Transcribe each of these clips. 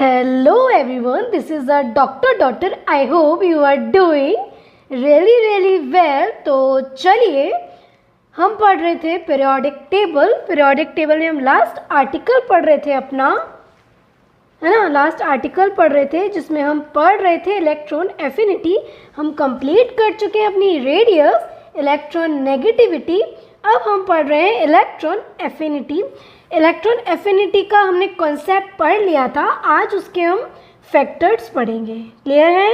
Hello everyone, this is our Doctor. I hope you are doing really well. तो चलिए हम पढ़ रहे थे पीरियोडिक टेबल में हम लास्ट आर्टिकल पढ़ रहे थे अपना, है ना। लास्ट आर्टिकल पढ़ रहे थे जिसमें हम पढ़ रहे थे इलेक्ट्रॉन एफिनिटी। हम कंप्लीट कर चुके हैं अपनी रेडियस, इलेक्ट्रॉन नेगेटिविटी। अब हम पढ़ रहे हैं इलेक्ट्रॉन एफिनिटी। इलेक्ट्रॉन एफिनिटी का हमने कॉन्सेप्ट पढ़ लिया था, आज उसके हम फैक्टर्स पढ़ेंगे। क्लियर है?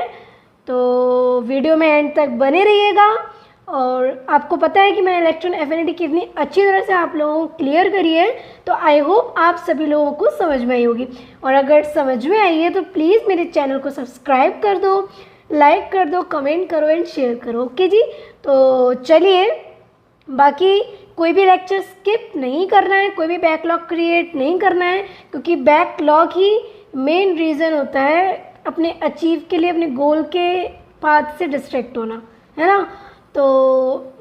तो वीडियो में एंड तक बने रहिएगा। और आपको पता है कि मैंने इलेक्ट्रॉन एफिनिटी कितनी अच्छी तरह से आप लोगों को क्लियर करी है, तो आई होप आप सभी लोगों को समझ में आई होगी। और अगर समझ में आई है तो प्लीज़ मेरे चैनल को सब्सक्राइब कर दो, लाइक कर दो, कमेंट करो एंड शेयर करो। ओके जी, तो चलिए, बाकी कोई भी लेक्चर स्किप नहीं करना है, कोई भी बैकलॉग क्रिएट नहीं करना है, क्योंकि बैकलॉग ही मेन रीज़न होता है अपने अचीव के लिए, अपने गोल के पाथ से डिस्ट्रैक्ट होना, है ना। तो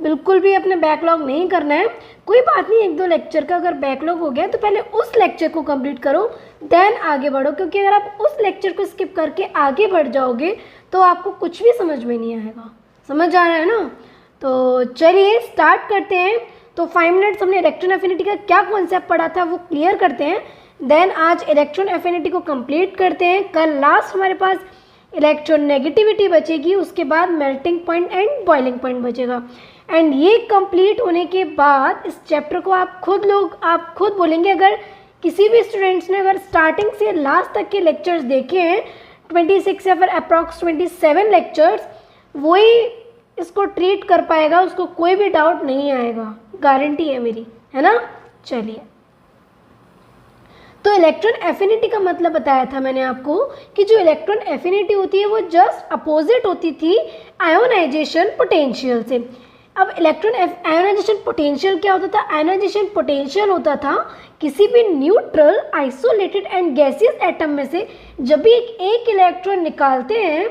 बिल्कुल भी अपने बैकलॉग नहीं करना है। कोई बात नहीं, एक दो लेक्चर का अगर बैकलॉग हो गया तो पहले उस लेक्चर को कंप्लीट करो, देन आगे बढ़ो, क्योंकि अगर आप उस लेक्चर को स्किप करके आगे बढ़ जाओगे तो आपको कुछ भी समझ में नहीं आएगा। समझ आ रहा है ना? तो चलिए स्टार्ट करते हैं। तो 5 मिनट्स हमने इलेक्ट्रॉन एफिनिटी का क्या कॉन्सेप्ट पढ़ा था वो क्लियर करते हैं, देन आज इलेक्ट्रॉन एफिनिटी को कंप्लीट करते हैं। कल लास्ट हमारे पास इलेक्ट्रॉन नेगेटिविटी बचेगी, उसके बाद melting point and boiling point बचेगा। एंड ये कंप्लीट होने के बाद इस चैप्टर को आप खुद बोलेंगे, अगर किसी भी स्टूडेंट्स ने अगर स्टार्टिंग से लास्ट तक के लेक्चर्स देखे हैं 26 या फिर अप्रॉक्स 27 लेक्चर्स, वही इसको ट्रीट कर पाएगा, उसको कोई भी डाउट नहीं आएगा, गारंटी है मेरी, है ना। चलिए, तो इलेक्ट्रॉन एफिनिटी का मतलब बताया था मैंने आपको कि जो इलेक्ट्रॉन एफिनिटी होती है वो जस्ट अपोजिट होती थी आयोनाइजेशन पोटेंशियल से। अब इलेक्ट्रॉन आयोनाइजेशन पोटेंशियल क्या होता था? आयोनाइजेशन पोटेंशियल होता था किसी भी neutral, isolated and gaseous atom में से जब भी एक इलेक्ट्रॉन निकालते हैं,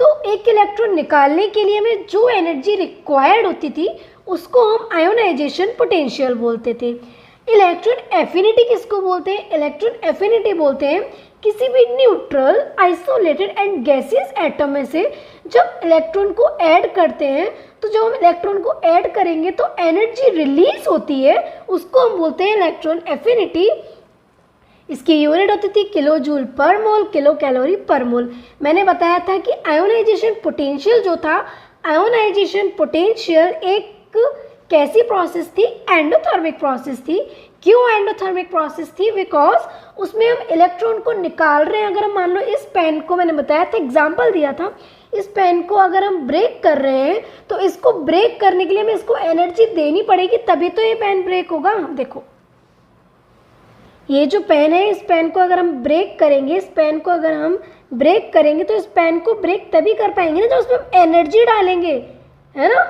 तो एक इलेक्ट्रॉन निकालने के लिए हमें जो एनर्जी रिक्वायर्ड होती थी उसको हम आयोनाइजेशन पोटेंशियल बोलते थे। इलेक्ट्रॉन एफिनिटी किसको बोलते हैं? इलेक्ट्रॉन एफिनिटी बोलते हैं किसी भी neutral, isolated and gaseous atom में से जब इलेक्ट्रॉन को ऐड करते हैं, तो जब हम इलेक्ट्रॉन को ऐड करेंगे तो एनर्जी रिलीज होती है, उसको हम बोलते हैं इलेक्ट्रॉन एफिनिटी। इसकी यूनिट होती थी किलो जूल पर मोल, किलो कैलोरी पर मोल। मैंने बताया था कि आयोनाइजेशन पोटेंशियल जो था, आयोनाइजेशन पोटेंशियल एक कैसी प्रोसेस थी? एंडोथर्मिक प्रोसेस थी। क्यों एंडोथर्मिक प्रोसेस थी? बिकॉज उसमें हम इलेक्ट्रॉन को निकाल रहे हैं। अगर हम मान लो इस पेन को, मैंने बताया था, एग्जाम्पल दिया था, इस पेन को अगर हम ब्रेक कर रहे हैं तो इसको ब्रेक करने के लिए हमें इसको एनर्जी देनी पड़ेगी, तभी तो ये पेन ब्रेक होगा। देखो, ये जो पेन है, इस पेन को अगर हम ब्रेक करेंगे, इस पेन को अगर हम ब्रेक करेंगे तो इस पेन को ब्रेक तभी कर पाएंगे ना जब उसमें हम एनर्जी डालेंगे, है ना।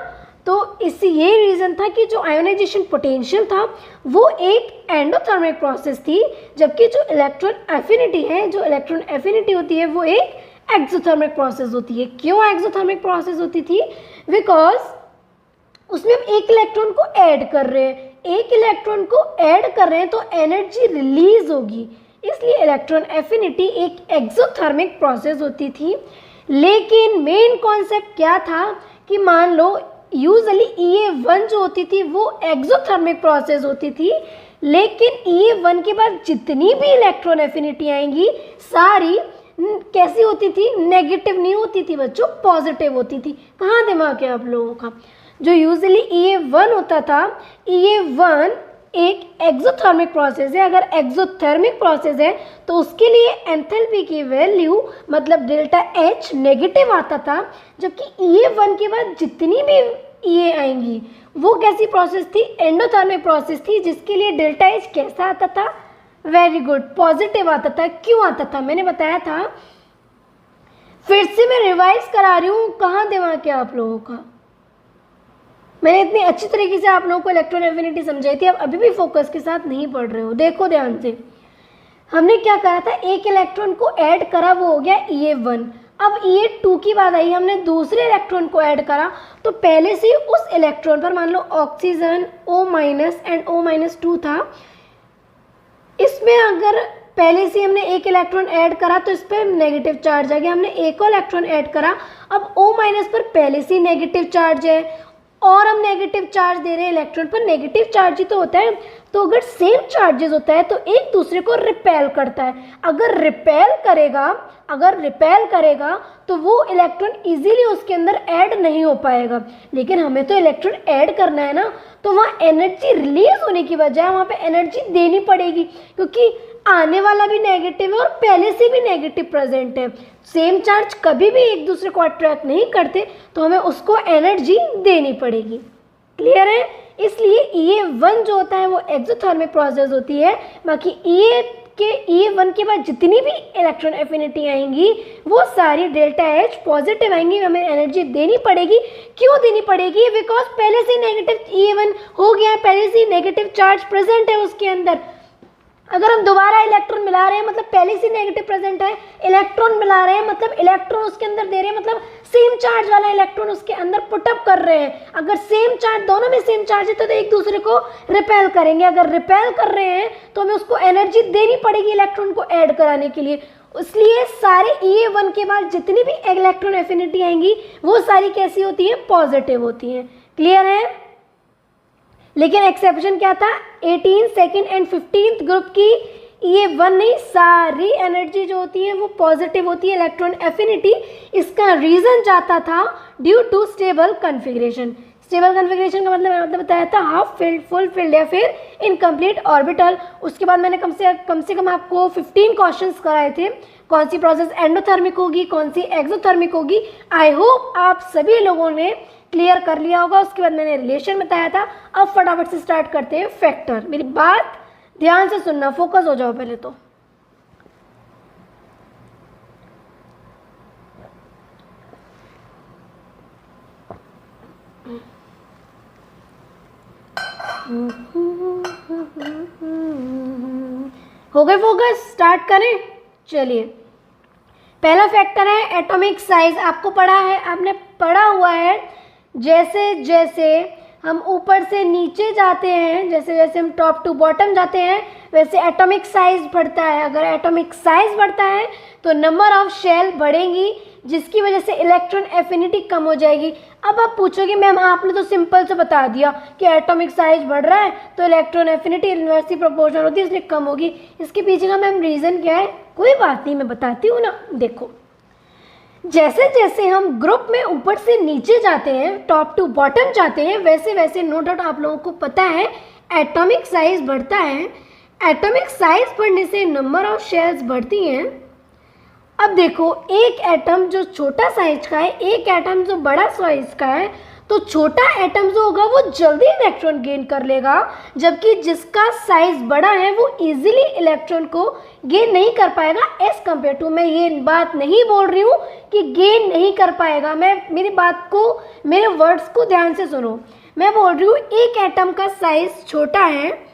तो इसी ये रीज़न था कि जो आयोनाइजेशन पोटेंशियल था वो एक एंडोथर्मिक प्रोसेस थी, जबकि जो इलेक्ट्रॉन एफिनिटी है, जो इलेक्ट्रॉन एफिनिटी होती है वो एक एक्सोथर्मिक प्रोसेस होती है। क्यों एक्सोथर्मिक प्रोसेस होती थी? बिकॉज उसमें हम एक इलेक्ट्रॉन को ऐड कर रहे हैं, एक इलेक्ट्रॉन को ऐड कर रहे हैं तो एनर्जी रिलीज होगी, इसलिए इलेक्ट्रॉन एफिनिटी एक एक्सोथर्मिक प्रोसेस होती थी। लेकिन मेन कॉन्सेप्ट क्या था कि मान लो यूजुअली EA1 जो होती थी वो एक्सोथर्मिक प्रोसेस होती थी, लेकिन EA1 के बाद जितनी भी इलेक्ट्रॉन एफिनिटी आएंगी सारी कैसी होती थी? नेगेटिव नहीं होती थी बच्चों, पॉजिटिव होती थी। कहाँ दिमाग है आप लोगों का? जो यूजुअली EA1 होता था, EA1 एक एक्सोथर्मिक प्रोसेस है। अगर एक्सोथर्मिक प्रोसेस है तो उसके लिए एंथैल्पी की वैल्यू मतलब डेल्टा H नेगेटिव आता था, जबकि EA1 के बाद जितनी भी EA आएंगी वो कैसी प्रोसेस थी? एंडोथर्मिक प्रोसेस थी, जिसके लिए डेल्टा H कैसा आता था? वेरी गुड, पॉजिटिव आता था। क्यों आता था? मैंने बताया था, फिर से मैं रिवाइज करा रही हूँ, कहाँ दिमाग है आप लोगों का? मैंने इतनी अच्छी तरीके से आप लोगों को इलेक्ट्रॉन एफिनिटी समझाई थी, अब अभी भी फोकस के साथ नहीं पढ़ रहे हो। देखो ध्यान से, हमने क्या करा था? एक इलेक्ट्रॉन को ऐड करा, वो हो गया EA1। अब EA2 की बात आई, हमने दूसरे इलेक्ट्रॉन को ऐड करा, तो पहले से उस इलेक्ट्रॉन पर मान लो ऑक्सीजन O- एंड O-2 था, इसमें अगर पहले से हमने एक इलेक्ट्रॉन ऐड करा तो इस पर नेगेटिव चार्ज आ गया, हमने एक और इलेक्ट्रॉन ऐड करा, अब O माइनस पर पहले से नेगेटिव चार्ज है और हम नेगेटिव चार्ज दे रहे हैं इलेक्ट्रॉन पर, नेगेटिव चार्ज ही तो होता है। तो अगर सेम चार्जेस होता है तो एक दूसरे को रिपेल करता है। अगर रिपेल करेगा तो वो इलेक्ट्रॉन इजीली उसके अंदर ऐड नहीं हो पाएगा। लेकिन हमें तो इलेक्ट्रॉन ऐड करना है ना, तो वहाँ एनर्जी रिलीज होने की बजाय वहाँ पे एनर्जी देनी पड़ेगी, क्योंकि आने वाला भी नेगेटिव है और पहले से भी नेगेटिव प्रेजेंट है। सेम चार्ज कभी भी एक दूसरे को अट्रैक्ट नहीं करते, तो हमें उसको एनर्जी देनी पड़ेगी। क्लियर है? इसलिए EA1 जो होता है वो एक्सोथर्मिक प्रोसेस होती है। बाकी EA1 के बाद जितनी भी इलेक्ट्रॉन एफिनिटी आएंगी वो सारी डेल्टा H पॉजिटिव आएंगी, हमें एनर्जी देनी पड़ेगी। क्यों देनी पड़ेगी? बिकॉज पहले से नेगेटिव EA1 हो गया है, पहले से नेगेटिव चार्ज प्रेजेंट है उसके अंदर। अगर हम दोबारा इलेक्ट्रॉन मिला रहे हैं मतलब पहले से नेगेटिव प्रेजेंट है, इलेक्ट्रॉन मिला रहे हैं मतलब इलेक्ट्रॉन उसके अंदर दे रहे हैं, मतलब सेम चार्ज वाला इलेक्ट्रॉन उसके अंदर पुटअप कर रहे हैं। अगर सेम चार्ज, दोनों में सेम चार्ज है तो एक दूसरे को रिपेल करेंगे। अगर रिपेल कर रहे हैं तो हमें उसको एनर्जी देनी पड़ेगी इलेक्ट्रॉन को ऐड कराने के लिए। इसलिए सारे EA1 के बाद जितनी भी इलेक्ट्रॉन एफिनिटी आएंगी वो सारी कैसी होती है? पॉजिटिव होती हैं। क्लियर है? लेकिन एक्सेप्शन क्या था? 18 सेकेंड एंड 15th ग्रुप की EA1 नहीं, सारी एनर्जी जो होती है वो पॉजिटिव होती है, इलेक्ट्रॉन एफिनिटी। इसका रीजन जाता था due to stable configuration. Stable configuration का मतलब बताया था हाफ फिल्ड, फुल फिल्ड या फिर इनकम्प्लीट ऑर्बिटल। उसके बाद मैंने कम से कम आपको 15 क्वेश्चंस कराए थे, कौन सी प्रोसेस एंडोथर्मिक होगी, कौन सी एक्सोथर्मिक होगी। आई होप आप सभी लोगों ने क्लियर कर लिया होगा। उसके बाद मैंने रिलेशन बताया था। अब फटाफट से स्टार्ट करते हैं फैक्टर। मेरी बात ध्यान से सुनना, फोकस हो जाओ पहले तो। हो गए फोकस? स्टार्ट करें? चलिए, पहला फैक्टर है एटॉमिक साइज। आपको आपने पढ़ा हुआ है, जैसे जैसे हम ऊपर से नीचे जाते हैं, जैसे जैसे हम टॉप टू बॉटम जाते हैं, वैसे एटॉमिक साइज बढ़ता है। अगर एटॉमिक साइज बढ़ता है तो नंबर ऑफ शेल बढ़ेंगी, जिसकी वजह से इलेक्ट्रॉन एफिनिटी कम हो जाएगी। अब आप पूछोगे मैम आपने तो सिंपल से बता दिया कि एटॉमिक साइज बढ़ रहा है तो इलेक्ट्रॉन एफिनिटी इनवर्सली प्रोपोर्शनल होती है, इसलिए कम होगी। इसके पीछे का मैम रीज़न क्या है? कोई बात नहीं, मैं बताती हूँ ना। देखो, जैसे जैसे हम ग्रुप में ऊपर से नीचे जाते हैं, टॉप टू बॉटम जाते हैं, वैसे वैसे नो डाउट आप लोगों को पता है एटॉमिक साइज बढ़ता है। एटॉमिक साइज बढ़ने से नंबर ऑफ शेल्स बढ़ती हैं। अब देखो, एक एटम जो छोटा साइज का है, एक एटम जो बड़ा साइज का है, तो छोटा एटम जो होगा वो जल्दी इलेक्ट्रॉन गेन कर लेगा, जबकि जिसका साइज बड़ा है वो इजीली इलेक्ट्रॉन को गेन नहीं कर पाएगा एज कम्पेयर टू। मैं ये बात नहीं बोल रही हूँ कि गेन नहीं कर पाएगा, मेरी बात को, मेरे वर्ड्स को ध्यान से सुनो। मैं बोल रही हूँ एक एटम का साइज छोटा है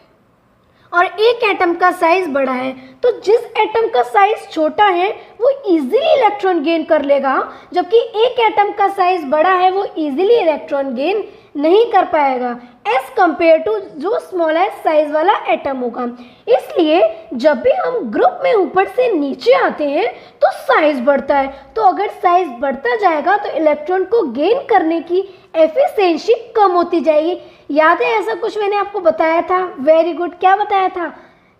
और एक एटम का साइज बड़ा है, तो जिस एटम का साइज छोटा है वो इजीली इलेक्ट्रॉन गेन कर लेगा, जबकि एक एटम का साइज बड़ा है वो इजीली इलेक्ट्रॉन गेन नहीं कर पाएगा एज कंपेयर टू जो स्मॉलेस्ट साइज वाला एटम होगा। इसलिए जब भी हम ग्रुप में ऊपर से नीचे आते हैं तो साइज बढ़ता है। तो अगर साइज बढ़ता जाएगा तो इलेक्ट्रॉन को गेन करने की एफिशिएंसी कम होती जाएगी। याद है ऐसा कुछ मैंने आपको बताया था? Very good. क्या बताया था?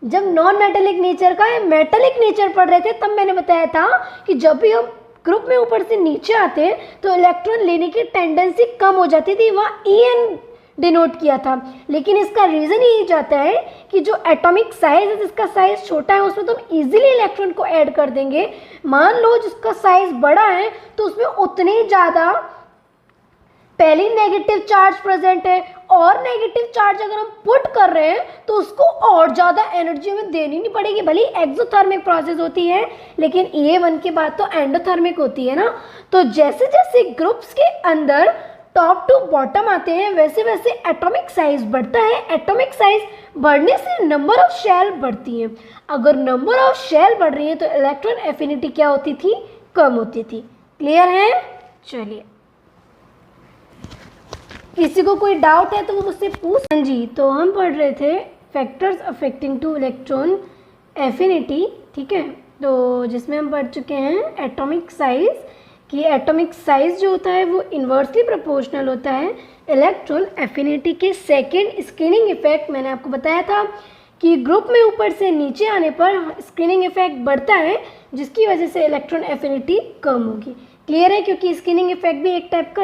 जब नॉन मेटेलिक नेचर का मेटेलिक नेचर पढ़ रहे थे तब मैंने बताया था कि जब भी हम ग्रुप में ऊपर से नीचे आते हैं तो इलेक्ट्रॉन लेने की टेंडेंसी कम हो जाती थी, वहाँ EN डिनोट किया था। लेकिन इसका रीज़न यही जाता है कि जो एटॉमिक साइज है, जिसका साइज छोटा है उसमें तो हम इजीली इलेक्ट्रॉन को ऐड कर देंगे। मान लो जिसका साइज बड़ा है तो उसमें उतने ज़्यादा पहले नेगेटिव चार्ज प्रेजेंट है, और नेगेटिव चार्ज अगर हम पुट कर रहे हैं तो उसको और ज़्यादा एनर्जी हमें देनी नहीं पड़ेगी। भले एक्सोथर्मिक प्रोसेस होती है लेकिन EA1 के बाद तो एंडोथर्मिक होती है ना। तो जैसे जैसे ग्रुप्स के अंदर टॉप टू बॉटम आते हैं वैसे वैसे एटॉमिक साइज बढ़ता है। एटॉमिक साइज बढ़ने से नंबर ऑफ शेल बढ़ती हैं। अगर नंबर ऑफ शेल बढ़ रही है तो इलेक्ट्रॉन एफिनिटी क्या होती थी? कम होती थी। क्लियर है? चलिए, किसी को कोई डाउट है तो वो मुझसे पूछ। हाँ जी, तो हम पढ़ रहे थे factors affecting two electron affinity, ठीक है, तो जिसमें हम पढ़ चुके हैं एटॉमिक साइज, कि एटॉमिक साइज जो होता है वो इन्वर्सली प्रोपोर्शनल होता है इलेक्ट्रॉन एफिनिटी के। सेकेंड, स्क्रीनिंग इफेक्ट, मैंने आपको बताया था कि ग्रुप में ऊपर से नीचे आने पर स्क्रीनिंग इफेक्ट बढ़ता है, जिसकी वजह से इलेक्ट्रॉन एफिनिटी कम होगी। क्लियर है, क्योंकि स्क्रीनिंग इफेक्ट भी एक टाइप का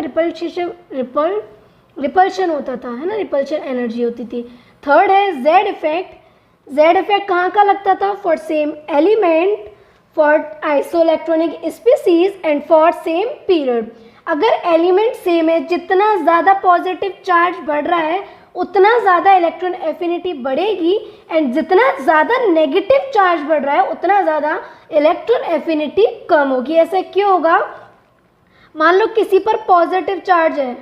रिपल्शन होता था, है ना, रिपल्शन एनर्जी होती थी। थर्ड है जेड इफेक्ट। जेड इफेक्ट कहाँ का लगता था? For same element, for isoelectronic species and for same period. अगर एलिमेंट सेम है, जितना ज़्यादा पॉजिटिव चार्ज बढ़ रहा है उतना ज़्यादा इलेक्ट्रॉन एफिनिटी बढ़ेगी, एंड जितना ज़्यादा नेगेटिव चार्ज बढ़ रहा है उतना ज़्यादा इलेक्ट्रॉन एफिनिटी कम होगी। ऐसा क्यों होगा? मान लो किसी पर पॉजिटिव चार्ज है,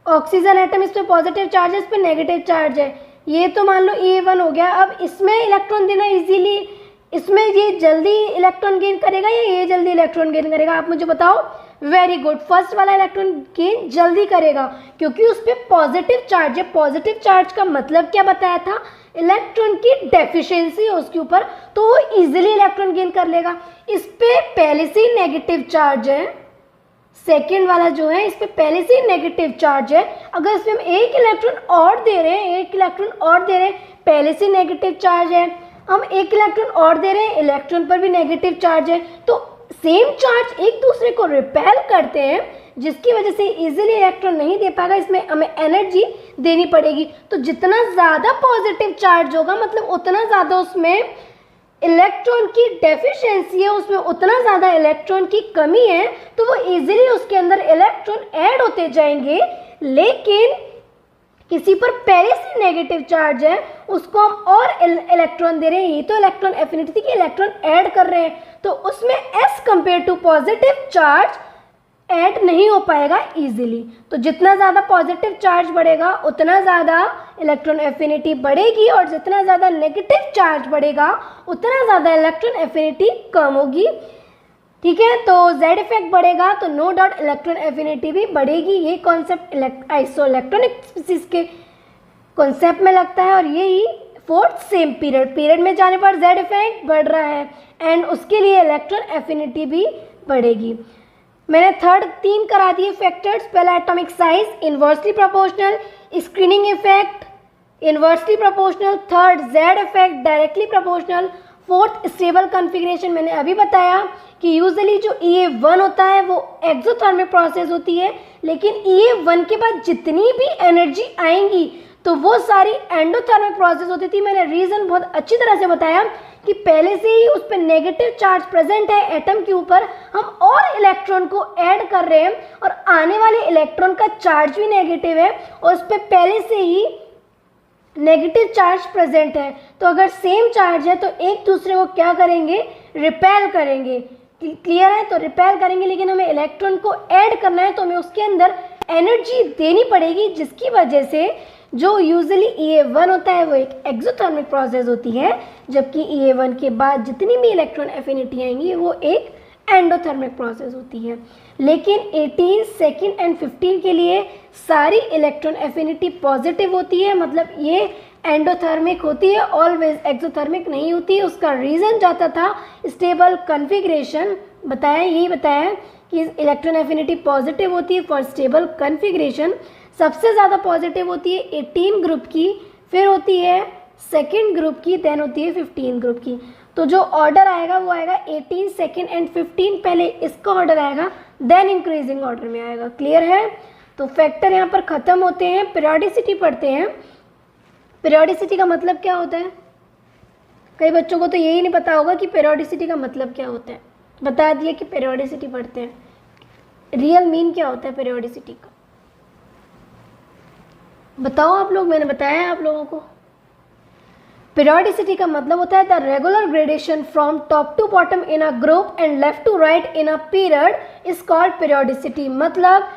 ऑक्सीजन एटम, इस पर पॉजिटिव चार्ज है, इस पर नेगेटिव चार्ज है, ये तो मान लो E1 हो गया। अब इसमें इलेक्ट्रॉन देना इजीली, इसमें ये जल्दी इलेक्ट्रॉन गेन करेगा या ये जल्दी इलेक्ट्रॉन गेन करेगा? आप मुझे बताओ। वेरी गुड, फर्स्ट वाला इलेक्ट्रॉन गेन जल्दी करेगा, क्योंकि उस पर पॉजिटिव चार्ज है। पॉजिटिव चार्ज का मतलब क्या बताया था? इलेक्ट्रॉन की डेफिशिएंसी है उसके ऊपर, तो वो इजीली इलेक्ट्रॉन गेन कर लेगा। इस पे पहले से ही नेगेटिव चार्ज है, सेकेंड वाला जो है इस पे पहले से ही नेगेटिव चार्ज है। अगर इसमें हम एक इलेक्ट्रॉन और दे रहे हैं, एक इलेक्ट्रॉन और दे रहे हैं, पहले से नेगेटिव चार्ज है, हम एक इलेक्ट्रॉन और दे रहे हैं, इलेक्ट्रॉन पर भी नेगेटिव चार्ज है, तो सेम चार्ज एक दूसरे को रिपेल करते हैं, जिसकी वजह से इजीली इलेक्ट्रॉन नहीं दे पाएगा, इसमें हमें एनर्जी देनी पड़ेगी। तो जितना ज़्यादा पॉजिटिव चार्ज होगा, मतलब उतना ज़्यादा उसमें इलेक्ट्रॉन की डेफिशिएंसी है, उसमें उतना ज़्यादा इलेक्ट्रॉन की कमी है, तो वो इजीली उसके अंदर इलेक्ट्रॉन ऐड होते जाएंगे। लेकिन किसी पर पहले से नेगेटिव चार्ज है, उसको हम और इलेक्ट्रॉन दे रहे हैं, ये तो इलेक्ट्रॉन एफिनिटी थी कि इलेक्ट्रॉन ऐड कर रहे हैं, तो उसमें as compare to positive charge add नहीं हो पाएगा इजीली। तो जितना ज़्यादा पॉजिटिव चार्ज बढ़ेगा उतना ज़्यादा इलेक्ट्रॉन एफिनिटी बढ़ेगी, और जितना ज़्यादा नेगेटिव चार्ज बढ़ेगा उतना ज़्यादा इलेक्ट्रॉन एफिनिटी कम होगी। ठीक है, तो जेड इफेक्ट बढ़ेगा तो नो डाउट इलेक्ट्रॉन एफिनिटी भी बढ़ेगी। ये कॉन्सेप्ट आइसोइलेक्ट्रॉनिक स्पीसीज के कॉन्सेप्ट में लगता है, और यही फोर्थ सेम पीरियड में जाने पर जेड इफेक्ट बढ़ रहा है, एंड उसके लिए इलेक्ट्रॉन एफिनिटी भी बढ़ेगी। मैंने थर्ड 3 करा दिए फैक्टर्स। पहला atomic size inversely proportional, screening effect inversely proportional, third Z effect directly proportional, fourth stable configuration. मैंने अभी बताया कि यूजुअली जो EA1 होता है वो एक्सोथर्मिक प्रोसेस होती है, लेकिन EA1 के बाद जितनी भी एनर्जी आएंगी तो वो सारी एंडोथर्मिक प्रोसेस होती थी। मैंने रीज़न बहुत अच्छी तरह से बताया कि पहले से ही उस पर नेगेटिव चार्ज प्रेजेंट है एटम के ऊपर, हम और इलेक्ट्रॉन को ऐड कर रहे हैं, और आने वाले इलेक्ट्रॉन का चार्ज भी नेगेटिव है, और उस पर पहले से ही नेगेटिव चार्ज प्रेजेंट है। तो अगर सेम चार्ज है तो एक दूसरे को क्या करेंगे? रिपेल करेंगे। क्लियर है? तो रिपेल करेंगे, लेकिन हमें इलेक्ट्रॉन को ऐड करना है, तो हमें उसके अंदर एनर्जी देनी पड़ेगी, जिसकी वजह से जो यूजुअली EA1 होता है वो एक एक्सोथर्मिक प्रोसेस होती है, जबकि EA1 के बाद जितनी भी इलेक्ट्रॉन एफिनिटी आएंगी वो एक एंडोथर्मिक प्रोसेस होती है। लेकिन 18, सेकेंड एंड 15 के लिए सारी इलेक्ट्रॉन एफिनिटी पॉजिटिव होती है, मतलब ये एंडोथर्मिक होती है, ऑलवेज एक्सोथर्मिक नहीं होती। उसका रीज़न जाता था स्टेबल कॉन्फ़िगरेशन, बताया, यही बताया कि इलेक्ट्रॉन एफिनिटी पॉजिटिव होती है फॉर स्टेबल कॉन्फ़िगरेशन। सबसे ज़्यादा पॉजिटिव होती है 18 ग्रुप की, फिर होती है सेकेंड ग्रुप की, देन होती है 15 ग्रुप की। तो जो ऑर्डर आएगा वो आएगा 18, सेकेंड एंड 15, पहले इसका ऑर्डर आएगा, देन इंक्रीजिंग ऑर्डर में आएगा। क्लियर है? तो फैक्टर यहाँ पर ख़त्म होते हैं। पीरियोडिसिटी पढ़ते हैं। पीरियोडिसिटी का मतलब क्या होता है? कई बच्चों को तो यही नहीं पता होगा कि पीरियोडिसिटी का मतलब क्या होता है। बता दिए कि पीरियोडिसिटी पढ़ते हैं, रियल मीन क्या होता है पीरियोडिसिटी का? बताओ आप लोग, मैंने बताया है आप लोगों को। पीरियोडिसिटी का मतलब होता है the regular gradation from top to bottom in a group and left to right in a period is called periodicity. मतलब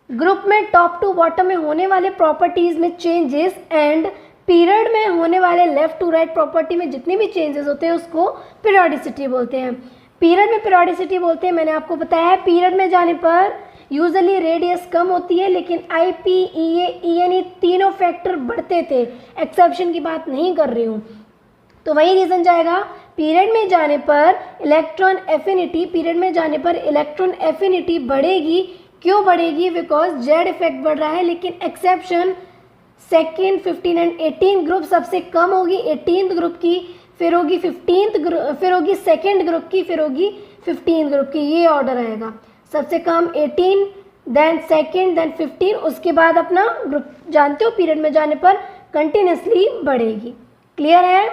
ग्रुप में टॉप टू बॉटम में होने वाले प्रॉपर्टीज में चेंजेस, एंड पीरियड में होने वाले लेफ्ट टू राइट प्रॉपर्टी में जितने भी चेंजेस होते हैं उसको पीरियोडिसिटी बोलते हैं। पीरियड में पीरियोडिसिटी बोलते हैं, मैंने आपको बताया है। पीरियड में जाने पर यूजुअली रेडियस कम होती है, लेकिन IP, EA, EN तीनों फैक्टर बढ़ते थे। एक्सेप्शन की बात नहीं कर रही हूँ। तो वही रीज़न जाएगा, पीरियड में जाने पर इलेक्ट्रॉन एफिनिटी बढ़ेगी। क्यों बढ़ेगी? बिकॉज जेड इफेक्ट बढ़ रहा है, लेकिन एक्सेप्शन सेकेंड 15 एंड 18 ग्रुप सबसे कम होगी 18th ग्रुप की, फिर होगी 15th ग्रुप, फिर होगी सेकेंड ग्रुप की, फिर होगी 15th ग्रुप की। ये ऑर्डर आएगा, सबसे कम 18, देन सेकेंड, देन 15, उसके बाद अपना ग्रुप जानते हो पीरियड में जाने पर कंटिन्यूसली बढ़ेगी। क्लियर है?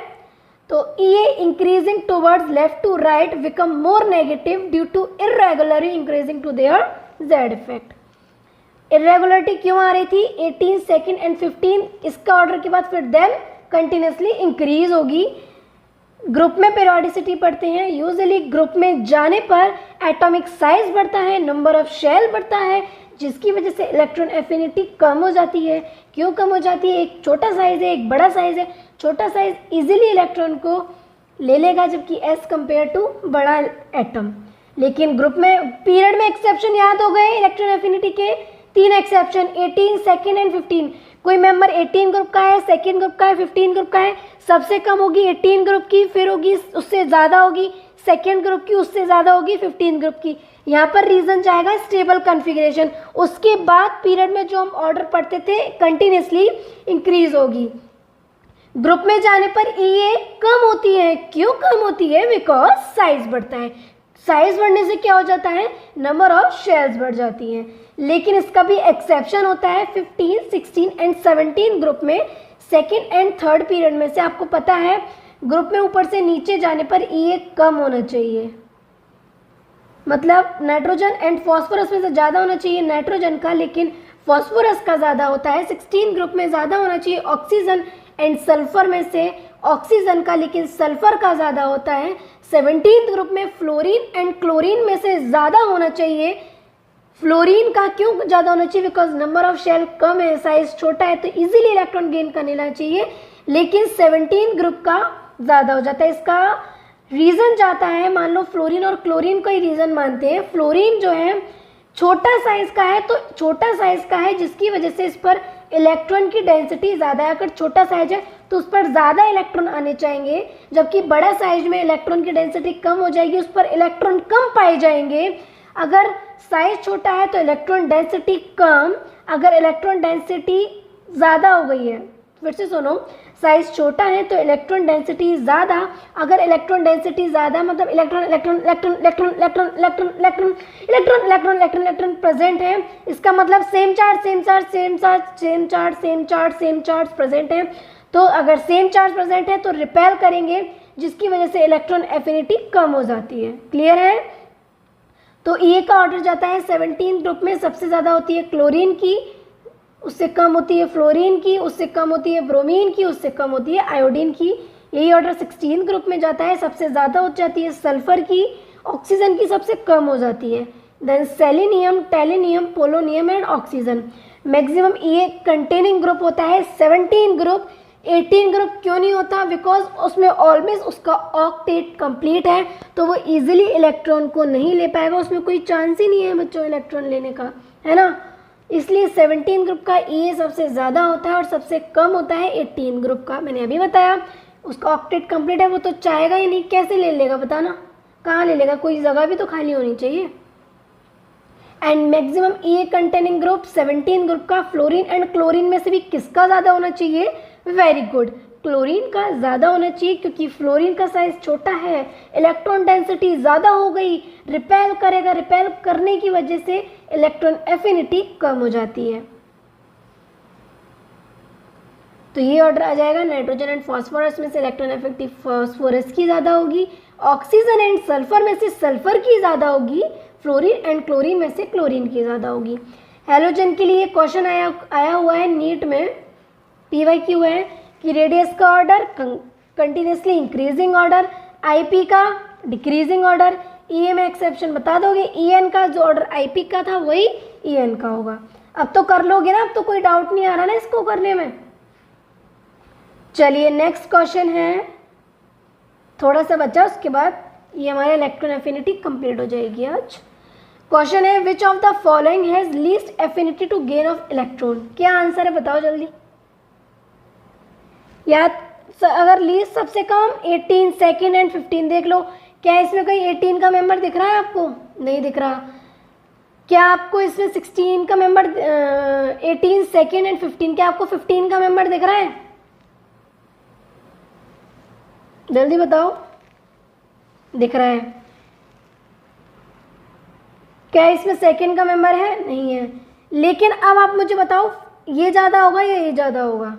तो ये increasing towards left to right become more negative due to irregularly increasing to their Z effect. Irregularity क्यों आ रही थी? 18, सेकेंड एंड 15, इसका ऑर्डर के बाद फिर देन कंटिन्यूसली इंक्रीज होगी। ग्रुप में पेरियोडिसिटी पढ़ते हैं, यूजुअली ग्रुप में जाने पर एटॉमिक साइज बढ़ता है, नंबर ऑफ शेल बढ़ता है, जिसकी वजह से इलेक्ट्रॉन एफिनिटी कम हो जाती है। क्यों कम हो जाती है? एक छोटा साइज है, एक बड़ा साइज है। छोटा साइज इजीली इलेक्ट्रॉन को ले लेगा, जबकि एज कंपेयर टू बड़ा एटम। लेकिन ग्रुप में पीरियड में एक्सेप्शन याद हो गए इलेक्ट्रॉन एफिनिटी के, 3 एक्सेप्शन, 18, सेकेंड एंड 15। कोई मेंबर 18 ग्रुप का है, सेकेंड ग्रुप का है, 15 ग्रुप का है, सबसे कम होगी 18 ग्रुप की, फिर होगी उससे ज़्यादा होगी सेकेंड ग्रुप की, उससे ज़्यादा होगी 15 ग्रुप की। यहाँ पर रीजन जाएगा स्टेबल कॉन्फ़िगरेशन। उसके बाद पीरियड में जो हम ऑर्डर पढ़ते थे कंटिन्यूसली इंक्रीज होगी। ग्रुप में जाने पर ये कम होती है। क्यों कम होती है? बिकॉज साइज बढ़ता है। साइज बढ़ने से क्या हो जाता है? नंबर ऑफ शेल्स बढ़ जाती हैं। लेकिन इसका भी एक्सेप्शन होता है 15, 16 एंड 17 ग्रुप में, सेकेंड एंड थर्ड पीरियड में से। आपको पता है ग्रुप में ऊपर से नीचे जाने पर ये कम होना चाहिए, मतलब नाइट्रोजन एंड फॉस्फोरस में से ज़्यादा होना चाहिए नाइट्रोजन का, लेकिन फॉस्फोरस का ज़्यादा होता है। 16 ग्रुप में ज़्यादा होना चाहिए ऑक्सीजन एंड सल्फर में से ऑक्सीजन का, लेकिन सल्फर का ज़्यादा होता है। 17th ग्रुप में फ्लोरीन एंड क्लोरीन में से ज़्यादा होना चाहिए। फ्लोरीन का क्यों ज़्यादा होना चाहिए? Because number of shall come है, साइज छोटा है, तो इजीली इलेक्ट्रॉन गेन करने लेना चाहिए, लेकिन 17 ग्रुप का ज़्यादा हो जाता है। इसका रीज़न जाता है, मान लो फ्लोरीन और क्लोरीन को ही रीज़न मानते हैं। फ्लोरीन जो है छोटा साइज का है, तो छोटा साइज का है जिसकी वजह से इस पर इलेक्ट्रॉन की डेंसिटी ज़्यादा है। अगर छोटा साइज है तो उस पर ज़्यादा इलेक्ट्रॉन आने चाहेंगे, जबकि बड़ा साइज में इलेक्ट्रॉन की डेंसिटी कम हो जाएगी, उस पर इलेक्ट्रॉन कम पाए जाएंगे। अगर साइज छोटा है तो इलेक्ट्रॉन डेंसिटी कम, अगर इलेक्ट्रॉन डेंसिटी ज़्यादा हो गई है, फिर से सुनो, साइज छोटा है तो इलेक्ट्रॉन डेंसिटी ज़्यादा, अगर इलेक्ट्रॉन डेंसिटी ज़्यादा मतलब इलेक्ट्रॉन प्रेजेंट है, इसका मतलब सेम चार्ज प्रेजेंट है। तो अगर सेम चार्ज प्रेजेंट है तो रिपेल करेंगे, जिसकी वजह से इलेक्ट्रॉन एफिनिटी कम हो जाती है। क्लियर है? तो ए का ऑर्डर जाता है 17 ग्रुप में, सबसे ज़्यादा होती है क्लोरीन की, उससे कम होती है फ्लोरीन की, उससे कम होती है ब्रोमीन की, उससे कम होती है आयोडीन की। यही ऑर्डर 16 ग्रुप में जाता है, सबसे ज़्यादा हो जाती है सल्फर की, ऑक्सीजन की सबसे कम हो जाती है। Then selenium, tellurium, polonium and oxygen. Maximum ये कंटेनिंग ग्रुप होता है 17 ग्रुप। 18 ग्रुप क्यों नहीं होता? बिकॉज उसमें ऑलवेज उसका ऑक्टेट कंप्लीट है, तो वो इजीली इलेक्ट्रॉन को नहीं ले पाएगा, उसमें कोई चांस ही नहीं है बच्चों इलेक्ट्रॉन लेने का, है ना। इसलिए 17 ग्रुप का ए सबसे ज़्यादा होता है और सबसे कम होता है 18 ग्रुप का। मैंने अभी बताया उसका ऑक्टेट कंप्लीट है, वो तो चाहेगा ही नहीं, कैसे ले लेगा बताना, कहाँ ले लेगा, कोई जगह भी तो खाली होनी चाहिए। And maximum a containing group 17 group का। फ्लोरीन एंड क्लोरीन में से भी किसका ज़्यादा होना चाहिए? वेरी गुड, क्लोरीन का ज़्यादा होना चाहिए, क्योंकि फ्लोरीन का साइज छोटा है, इलेक्ट्रॉन डेंसिटी ज़्यादा हो गई, रिपेल करेगा, रिपेल करने की वजह से इलेक्ट्रॉन एफिनिटी कम हो जाती है। तो ये ऑर्डर आ जाएगा नाइट्रोजन एंड फॉस्फोरस में से इलेक्ट्रॉन एफिनिटी फॉस्फोरस की ज़्यादा होगी, ऑक्सीजन एंड सल्फर में से सल्फर की ज़्यादा होगी, फ्लोरीन एंड क्लोरीन में से क्लोरीन की ज़्यादा होगी। हैलोजन के लिए क्वेश्चन आया हुआ है नीट में, PYQ है कि रेडियस का order continuously increasing order, IP का डिक्रीजिंग ऑर्डर, EM में एक्सेप्शन बता दोगे। EN का जो ऑर्डर IP का था वही EN का होगा। अब तो कर लोगे ना, अब तो कोई डाउट नहीं आ रहा ना इसको करने में। चलिए नेक्स्ट क्वेश्चन है, थोड़ा सा बचा, उसके बाद ये हमारे इलेक्ट्रॉन एफिनिटी कंप्लीट हो जाएगी आज। क्वेश्चन है which of the following has least affinity to gain of electron. क्या आंसर है बताओ जल्दी। या अगर लीस्ट सबसे कम 18, सेकेंड एंड 15 देख लो। क्या इसमें कहीं 18 का मेंबर दिख रहा है आपको? नहीं दिख रहा। क्या आपको इसमें 16 का मेंबर 18, सेकेंड एंड 15, क्या आपको 15 का मेंबर दिख रहा है? जल्दी बताओ। दिख रहा है। क्या इसमें सेकेंड का मेंबर है? नहीं है। लेकिन अब आप मुझे बताओ, ये ज़्यादा होगा या ये ज़्यादा होगा?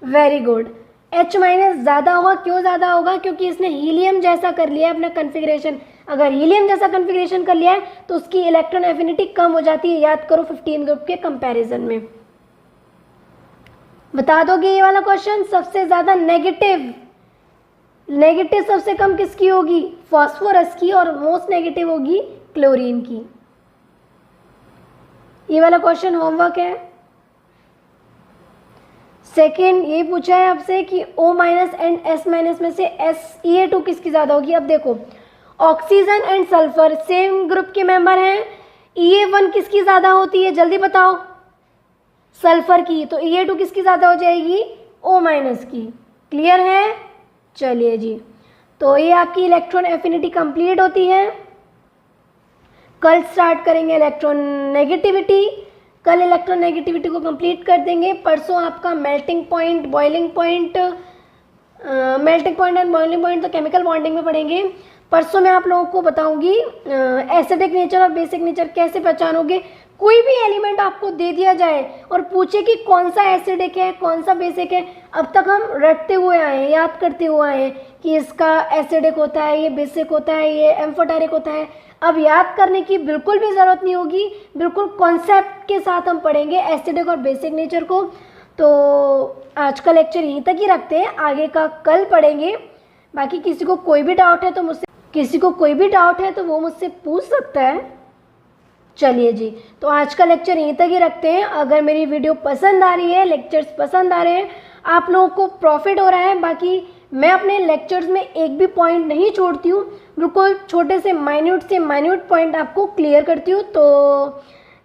वेरी गुड, H माइनस ज़्यादा होगा। क्यों ज़्यादा होगा? क्योंकि इसने हीलियम जैसा कर लिया है अपना कन्फिग्रेशन। अगर हीलियम जैसा कन्फिग्रेशन कर लिया है तो उसकी इलेक्ट्रॉन एफिनिटी कम हो जाती है, याद करो 15 ग्रुप के कंपैरिजन में। बता दोगे ये वाला क्वेश्चन? सबसे ज़्यादा नेगेटिव सबसे कम किसकी होगी? फास्फोरस की, और मोस्ट नेगेटिव होगी क्लोरीन की। ये वाला क्वेश्चन होमवर्क है। सेकेंड ये पूछा है आपसे कि O minus and S minus में से SE2 किसकी ज़्यादा होगी? अब देखो, oxygen and sulphur same group के मेंबर हैं। E1 किसकी ज़्यादा होती है? जल्दी बताओ। सल्फर की। तो E2 किसकी ज़्यादा हो जाएगी? O माइनस की। क्लियर है? चलिए जी, तो ये आपकी इलेक्ट्रॉन एफिनिटी कंप्लीट होती है। कल स्टार्ट करेंगे इलेक्ट्रॉन नेगेटिविटी। कल इलेक्ट्रॉन नेगेटिविटी को कंप्लीट कर देंगे। परसों आपका melting point, boiling point, melting point and boiling point तो केमिकल बॉन्डिंग में पढ़ेंगे। परसों मैं आप लोगों को बताऊंगी एसिडिक नेचर और बेसिक नेचर कैसे पहचानोगे। कोई भी एलिमेंट आपको दे दिया जाए और पूछे कि कौन सा एसिडिक है कौन सा बेसिक है, अब तक हम रटते हुए आए हैं, याद करते हुए आए हैं कि इसका एसिडिक होता है, ये बेसिक होता है, ये एम्फोटेरिक होता है। अब याद करने की बिल्कुल भी ज़रूरत नहीं होगी, बिल्कुल कॉन्सेप्ट के साथ हम पढ़ेंगे एसिडिक और बेसिक नेचर को। तो आज का लेक्चर यहीं तक ही रखते हैं, आगे का कल पढ़ेंगे। बाकी किसी को कोई भी डाउट है तो वो मुझसे पूछ सकता है। चलिए जी, तो आज का लेक्चर यहीं तक ही रखते हैं। अगर मेरी वीडियो पसंद आ रही है, लेक्चर्स पसंद आ रहे हैं, आप लोगों को प्रॉफिट हो रहा है, बाकी मैं अपने लेक्चर्स में एक भी पॉइंट नहीं छोड़ती हूँ, बिल्कुल छोटे से माइन्यूट पॉइंट आपको क्लियर करती हूँ। तो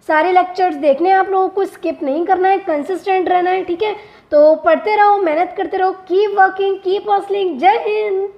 सारे लेक्चर्स देखने हैं आप लोगों को, स्किप नहीं करना है, कंसिस्टेंट रहना है, ठीक है? तो पढ़ते रहो, मेहनत करते रहो, कीप वर्किंग, कीप हसलिंग। जय हिंद।